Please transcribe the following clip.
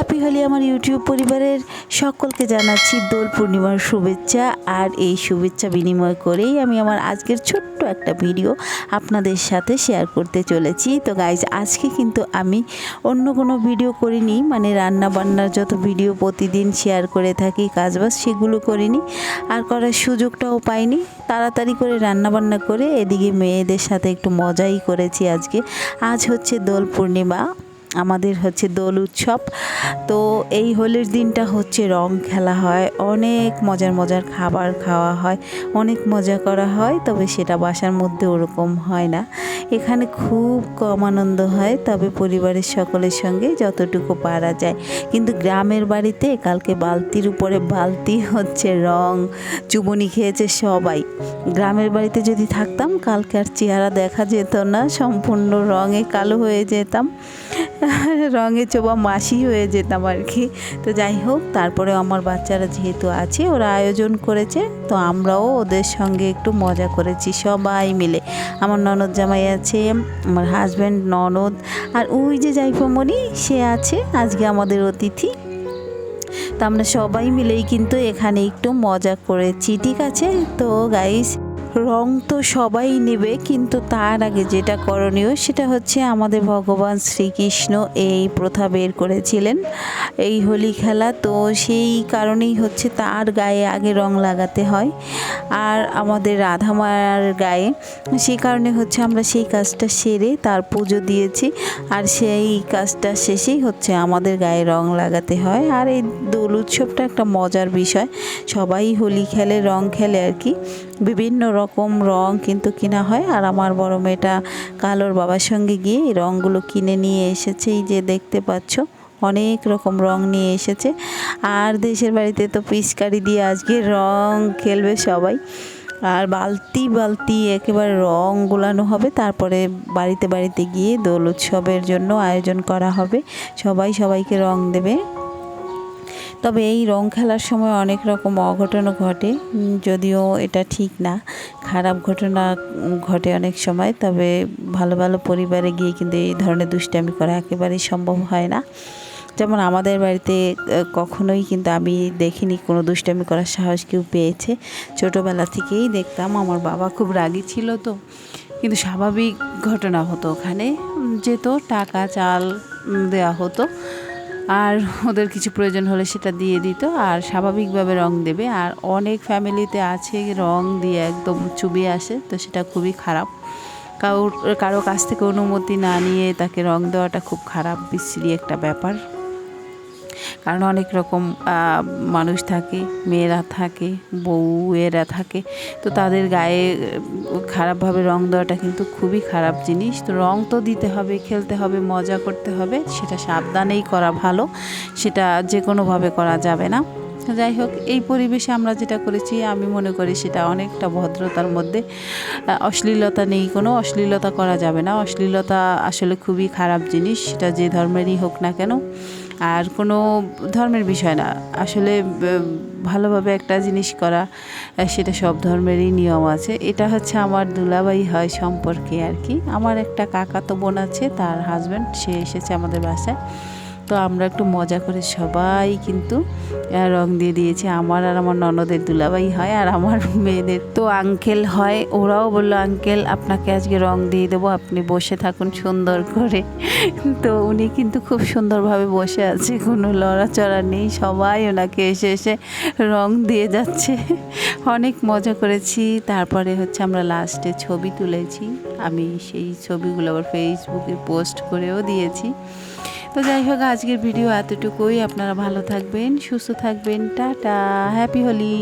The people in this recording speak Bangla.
হ্যাপি হোলি আমার ইউটিউব পরিবারের সকলকে জানাচ্ছি দোল পূর্ণিমার শুভেচ্ছা। আর এই শুভেচ্ছা বিনিময় করেই আমি আমার আজকের ছোট্ট একটা ভিডিও আপনাদের সাথে শেয়ার করতে চলেছি। তো গাইজ, আজকে কিন্তু আমি অন্য কোনো ভিডিও করিনি, মানে রান্না বান্নার যত ভিডিও প্রতিদিন শেয়ার করে থাকি কাজবাজ সেগুলো করিনি, আর করার সুযোগটাও পাইনি। তাড়াতাড়ি করে রান্না বান্না করে এদিকে মেয়েদের সাথে একটু মজাই করেছি। আজ হচ্ছে দোল পূর্ণিমা, আমাদের হচ্ছে দোল উৎসব। তো এই হোলির দিনটা হচ্ছে রং খেলা হয়, অনেক মজার মজার খাবার খাওয়া হয়, অনেক মজা করা হয়। তবে সেটা বাসার মধ্যে ওরকম হয় না, এখানে খুব কম আনন্দ হয়, তবে পরিবারের সকলের সঙ্গে যতটুকু পারা যায়। কিন্তু গ্রামের বাড়িতে কালকে বালতির উপরে বালতি হচ্ছে রং চুবনি খেয়েছে সবাই। গ্রামের বাড়িতে যদি থাকতাম কালকে আর চেহারা দেখা যেত না, সম্পূর্ণ রঙে কালো হয়ে যেতাম, রঙে চোবা মাসি হয়ে যেতাম আর কি। তো যাই হোক, তারপরে আমার বাচ্চারা যেহেতু আছে, ওরা আয়োজন করেছে, তো আমরাও ওদের সঙ্গে একটু মজা করেছি সবাই মিলে। আমার ননদ জামাই আছে, আমার হাজব্যান্ড, ননদ, আর ওই যে জাইফামণি সে আছে আজকে আমাদের অতিথি। তো আমরা সবাই মিলেই কিন্তু এখানে একটু মজা করেছি, ঠিক আছে। তো গাইস, রং তো সবাই নেবে, কিন্তু তার আগে যেটা করণীয় সেটা হচ্ছে আমাদের ভগবান শ্রীকৃষ্ণ এই প্রথা বের করেছিলেন, এই হোলি খেলা। তো সেই কারণেই হচ্ছে তার গায়ে আগে রং লাগাতে হয়, আর আমাদের রাধা মায়ের গায়ে। সেই কারণে হচ্ছে আমরা সেই কাজটা সেরে তার পুজো দিয়েছি, আর সেই কাজটা শেষেই হচ্ছে আমাদের গায়ে রং লাগাতে হয়। আর এই দোল উৎসবটা একটা মজার বিষয়, সবাই হোলি খেলে, রং খেলে আর কি। বিভিন্ন রকম রং কিন্তু কিনা হয়, আর আমার বড় মেয়েটা কালোর বাবার সঙ্গে গিয়ে এই রঙগুলো কিনে নিয়ে এসেছে। এই যে দেখতে পাচ্ছ, অনেক রকম রং নিয়ে এসেছে। আর দেশের বাড়িতে তো পিচকারি দিয়ে আজকে রং খেলবে সবাই, আর বালতি বালতি একেবারে রং গোলানো হবে। তারপরে বাড়িতে বাড়িতে গিয়ে দোল উৎসবের জন্য আয়োজন করা হবে, সবাই সবাইকে রং দেবে। তবে এই রং খেলার সময় অনেক রকম অঘটনও ঘটে, যদিও এটা ঠিক না, খারাপ ঘটনা ঘটে অনেক সময়। তবে ভালো ভালো পরিবারে গিয়ে কিন্তু এই ধরনের দুষ্টামি করা একেবারেই সম্ভব হয় না। যেমন আমাদের বাড়িতে কখনোই কিন্তু আমি দেখিনি কোনো দুষ্টামি করার সাহস কেউ পেয়েছে। ছোটোবেলা থেকেই দেখতাম, আমার বাবা খুব রাগী ছিল, তো কিন্তু স্বাভাবিক ঘটনা হতো, ওখানে যেত, টাকা চাল দেওয়া হতো, আর ওদের কিছু প্রয়োজন হলে সেটা দিয়ে দিত, আর স্বাভাবিকভাবে রং দেবে। আর অনেক ফ্যামিলিতে আছে রং দিয়ে একদম চুবিয়ে আসে, তো সেটা খুবই খারাপ। কারো কাছ থেকে অনুমতি না নিয়ে তাকে রং দেওয়াটা খুব খারাপ, বিশ্রী একটা ব্যাপার। কারণ অনেক রকম মানুষ থাকে, মেয়েরা থাকে, বউয়েরা থাকে, তো তাদের গায়ে খারাপভাবে রং দেওয়াটা কিন্তু খুবই খারাপ জিনিস। তো রং তো দিতে হবে, খেলতে হবে, মজা করতে হবে, সেটা সাবধানেই করা ভালো, সেটা যে কোনোভাবে করা যাবে না। যাই হোক, এই পরিবেশে আমরা যেটা করেছি আমি মনে করি সেটা অনেকটা ভদ্রতার মধ্যে, অশ্লীলতা নেই, কোনো অশ্লীলতা করা যাবে না। অশ্লীলতা আসলে খুবই খারাপ জিনিস, সেটা যে ধর্মেরই হোক না কেন, আর কোনো ধর্মের বিষয় না আসলে। ভালোভাবে একটা জিনিস করা, সেটা সব ধর্মেরই নিয়ম আছে। এটা হচ্ছে আমার দুলাভাই হয় সম্পর্কে আর কি, আমার একটা কাকাতো বোন আছে, তার হাজব্যান্ড, সে এসেছে আমাদের বাসায়। তো আমরা একটু মজা করে সবাই কিন্তু রং দিয়ে দিয়েছি। আমার আর আমার ননদের দুলাভাই হয়, আর আমার মেয়েদের তো আঙ্কেল হয়। ওরাও বললো, আঙ্কেল আপনাকে আজকে রং দিয়ে দেবো, আপনি বসে থাকুন সুন্দর করে। তো উনি কিন্তু খুব সুন্দরভাবে বসে আছে, কোনো লড়াচড়া নেই, সবাই ওনাকে এসে এসে রং দিয়ে যাচ্ছে। অনেক মজা করেছি। তারপরে হচ্ছে আমরা লাস্টে ছবি তুলেছি, আমি সেই ছবিগুলো আবার ফেসবুকে পোস্ট করেও দিয়েছি। তো যাই হোক, আজকের ভিডিও এতটুকুই। আপনারা ভালো থাকবেন, সুস্থ থাকবেন, টাটা, হ্যাপি হোলি।